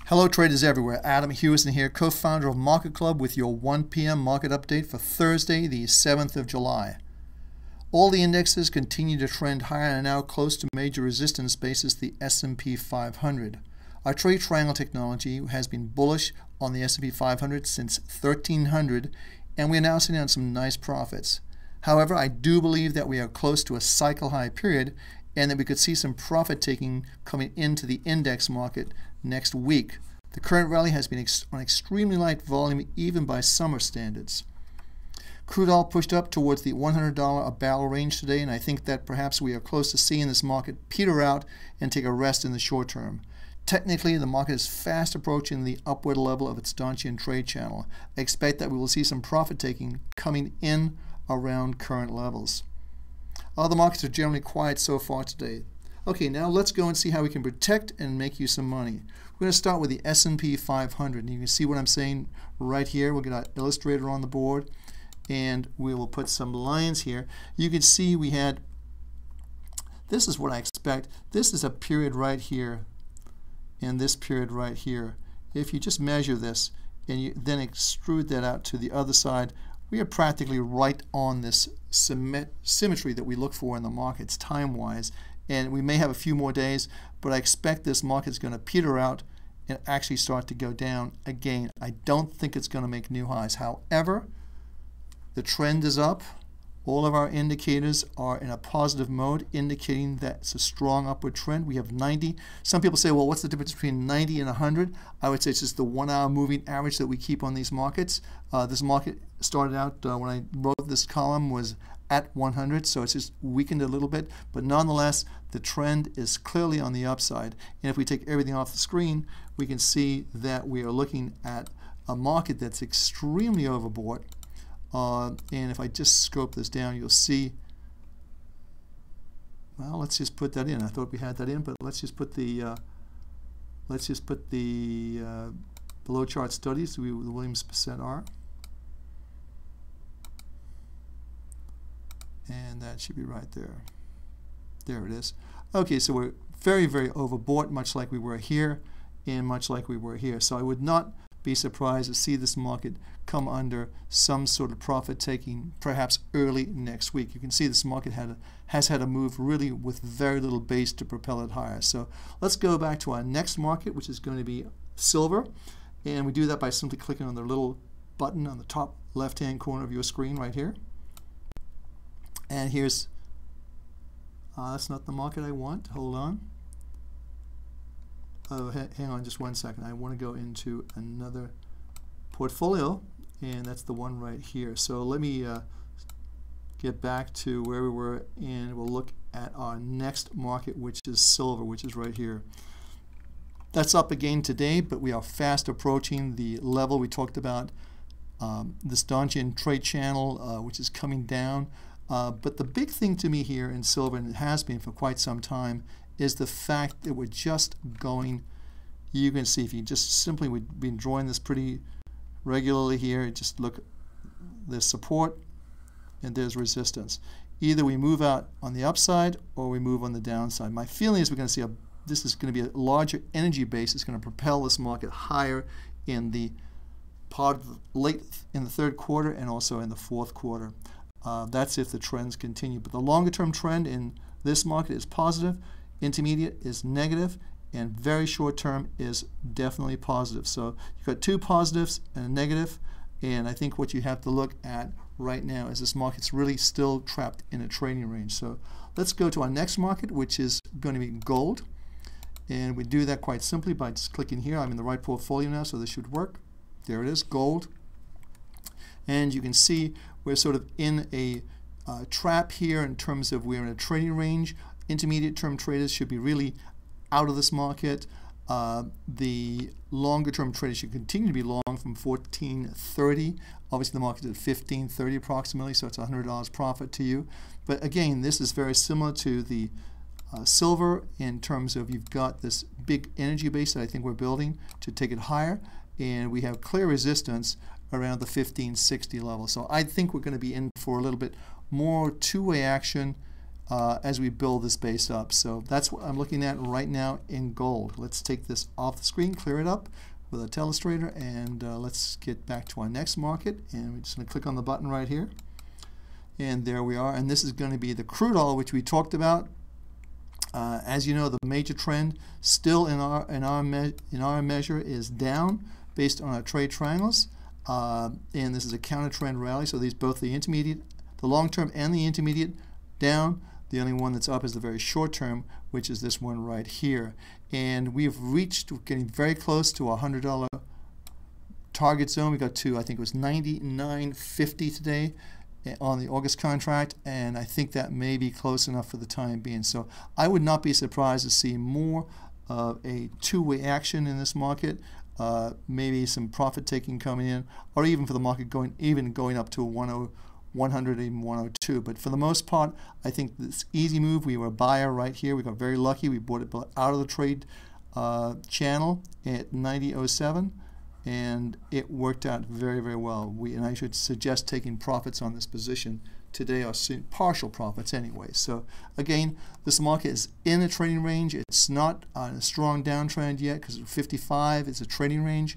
Hello traders everywhere, Adam Hewison here, co-founder of MarketClub with your 1 p.m. market update for Thursday, the 7th of July. All the indexes continue to trend higher and are now close to major resistance bases, the S&P 500. Our trade triangle technology has been bullish on the S&P 500 since 1300, and we are now sitting on some nice profits. However, I do believe that we are close to a cycle high period and that we could see some profit taking coming into the index market next week. The current rally has been on extremely light volume even by summer standards. Crude oil pushed up towards the $100 a barrel range today, and I think that perhaps we are close to seeing this market peter out and take a rest in the short term. Technically, the market is fast approaching the upward level of its Donchian trade channel. I expect that we will see some profit taking coming in around current levels. Other markets are generally quiet so far today. Okay, now let's go and see how we can protect and make you some money. We're going to start with the S&P 500. And you can see what I'm saying right here. We'll get our illustrator on the board, and we will put some lines here. You can see we had, this is what I expect. This is a period right here, and this period right here. If you just measure this, and you then extrude that out to the other side, we are practically right on this symmetry that we look for in the markets time-wise. And we may have a few more days, but I expect this market is going to peter out and actually start to go down again. I don't think it's going to make new highs. However, the trend is up. All of our indicators are in a positive mode, indicating that it's a strong upward trend. We have 90. Some people say, well, what's the difference between 90 and 100? I would say it's just the 1 hour moving average that we keep on these markets. This market started out, when I wrote this column, was at 100, so it's just weakened a little bit. But nonetheless, the trend is clearly on the upside. And if we take everything off the screen, we can see that we are looking at a market that's extremely overbought. And if I just scope this down, you'll see, well, let's just put that in. I thought we had that in, but let's just put the below chart studies, the Williams percent R, and that should be right there. There it is. Okay, so we're very, very overbought, much like we were here and much like we were here. So I would not be surprised to see this market come under some sort of profit taking perhaps early next week. You can see this market has had a move really with very little base to propel it higher. So let's go back to our next market, which is going to be silver, and we do that by simply clicking on the little button on the top left hand corner of your screen right here. And here's that's not the market I want. Hold on. Oh, hang on just 1 second. I want to go into another portfolio, and that's the one right here. So let me get back to where we were, and we'll look at our next market, which is silver, which is right here. That's up again today, but we are fast approaching the level we talked about, this Donchian trade channel, which is coming down. But the big thing to me here in silver, and it has been for quite some time, is the fact that we're just going, you can see if you just simply, we've been drawing this pretty regularly here, just look, there's support and there's resistance. Either we move out on the upside or we move on the downside. My feeling is we're going to see this is going to be a larger energy base. It's going to propel this market higher in the part of late in the third quarter and also in the fourth quarter. That's if the trends continue. But the longer term trend in this market is positive. Intermediate is negative, and very short term is definitely positive. So you've got two positives and a negative, and I think what you have to look at right now is this market's really still trapped in a trading range. So let's go to our next market, which is going to be gold, and we do that quite simply by just clicking here. I'm in the right portfolio now, so this should work. There it is, gold, and you can see we're sort of in a trap here in terms of we're in a trading range. Intermediate term traders should be really out of this market. The longer term traders should continue to be long from 1430. Obviously the market is at 1530 approximately, so it's $100 profit to you. But again, this is very similar to the silver in terms of you've got this big energy base that I think we're building to take it higher, and we have clear resistance around the 1560 level. So I think we're going to be in for a little bit more two-way action as we build this base up. So that's what I'm looking at right now in gold. Let's take this off the screen, clear it up with a telestrator, and let's get back to our next market. And we're just going to click on the button right here. And there we are. And this is going to be the crude oil, which we talked about. As you know, the major trend still in our measure is down based on our trade triangles. And this is a counter trend rally. So these both the intermediate, the long term and the intermediate down. The only one that's up is the very short term, which is this one right here. And we've reached, we're getting very close to our $100 target zone. We got to, I think it was 99.50 today on the August contract, and I think that may be close enough for the time being. So I would not be surprised to see more of a two-way action in this market, maybe some profit taking coming in, or even for the market going up to 100, even 102. But for the most part, I think this easy move. We were a buyer right here. We got very lucky. We bought it out of the trade channel at 90.07. And it worked out very, very well. And I should suggest taking profits on this position today, or partial profits anyway. So again, this market is in a trading range. It's not a strong downtrend yet because 55 is a trading range.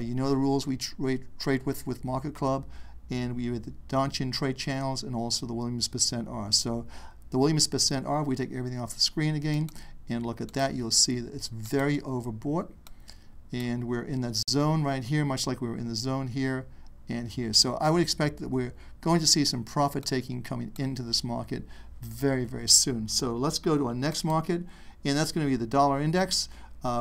You know the rules we trade with MarketClub, and we have the Donchian trade channels and also the Williams percent R. So the Williams percent R, we take everything off the screen again and look at that. You'll see that it's very overbought. And we're in that zone right here, much like we were in the zone here and here. So I would expect that we're going to see some profit taking coming into this market very, very soon. So let's go to our next market, and that's going to be the dollar index.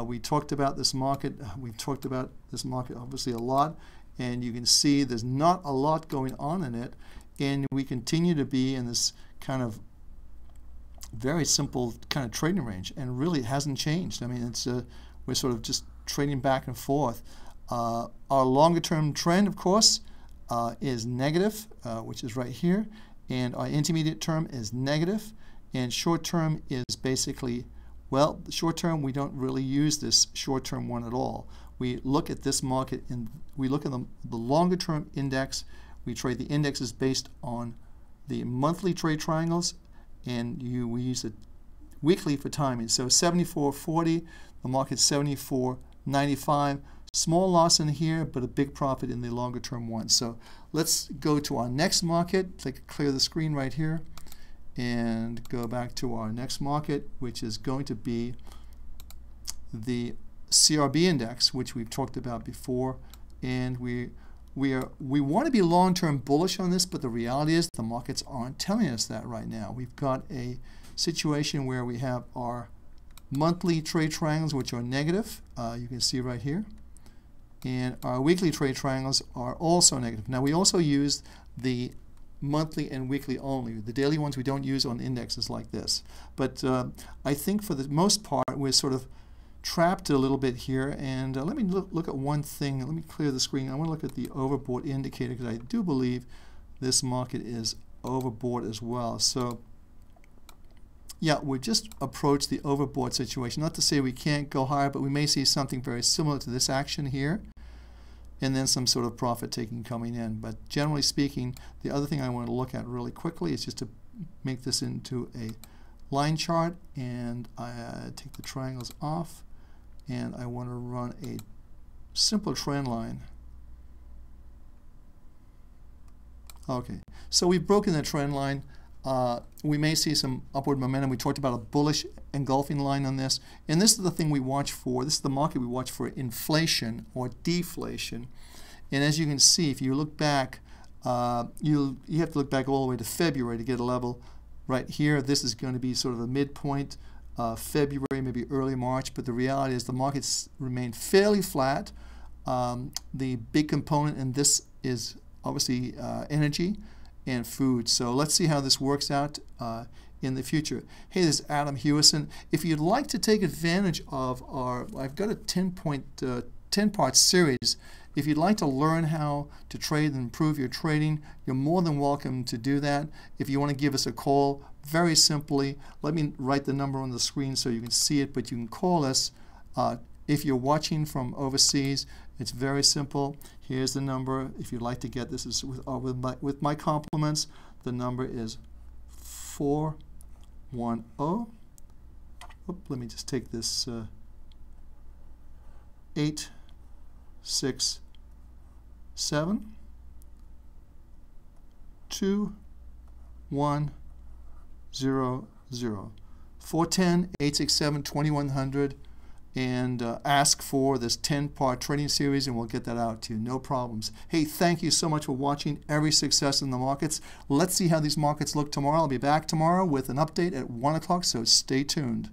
We talked about this market. We've talked about this market obviously a lot, and you can see there's not a lot going on in it, and we continue to be in this kind of very simple kind of trading range, and really it hasn't changed. I mean, it's we're sort of just trading back and forth. Our longer term trend, of course, is negative, which is right here, and our intermediate term is negative, and short term is basically, well, the short term, we don't really use this short term one at all. We look at this market and we look at the longer term index. We trade the indexes based on the monthly trade triangles, and we use it weekly for timing. So 74.40, the market's 74.95. Small loss in here, but a big profit in the longer term one. So let's go to our next market. Clear the screen right here and go back to our next market, which is going to be the CRB index, which we've talked about before. And we want to be long-term bullish on this, but the reality is the markets aren't telling us that right now. We've got a situation where we have our monthly trade triangles, which are negative. You can see right here. And our weekly trade triangles are also negative. Now, we also use the monthly and weekly only. The daily ones we don't use on indexes like this. But I think for the most part, we're sort of trapped a little bit here. And let me look at one thing. Let me clear the screen. I want to look at the overbought indicator, because I do believe this market is overbought as well. So yeah, we just approached the overbought situation. Not to say we can't go higher, but we may see something very similar to this action here, and then some sort of profit taking coming in. But generally speaking, the other thing I want to look at really quickly is just to make this into a line chart, and I take the triangles off, and I want to run a simple trend line. Okay, so we've broken the trend line. We may see some upward momentum. We talked about a bullish engulfing line on this, and this is the thing we watch for. This is the market we watch for inflation or deflation. And as you can see, if you look back, you have to look back all the way to February to get a level right here. This is going to be sort of a midpoint, February, maybe early March. But the reality is the markets remain fairly flat. The big component in this is obviously energy and food. So let's see how this works out in the future. Hey, this is Adam Hewison. If you'd like to take advantage of I've got a 10-part series. If you'd like to learn how to trade and improve your trading, you're more than welcome to do that. If you want to give us a call, very simply, let me write the number on the screen so you can see it, but you can call us. If you're watching from overseas, it's very simple. Here's the number. If you'd like to get this with my compliments, the number is Let me just take this 8, 6, 7, 2, 1, 0, 0. 410, 867, 2100, and ask for this 10-part trading series, and we'll get that out to you. No problems. Hey, thank you so much for watching. Every success in the markets. Let's see how these markets look tomorrow. I'll be back tomorrow with an update at 1 o'clock, so stay tuned.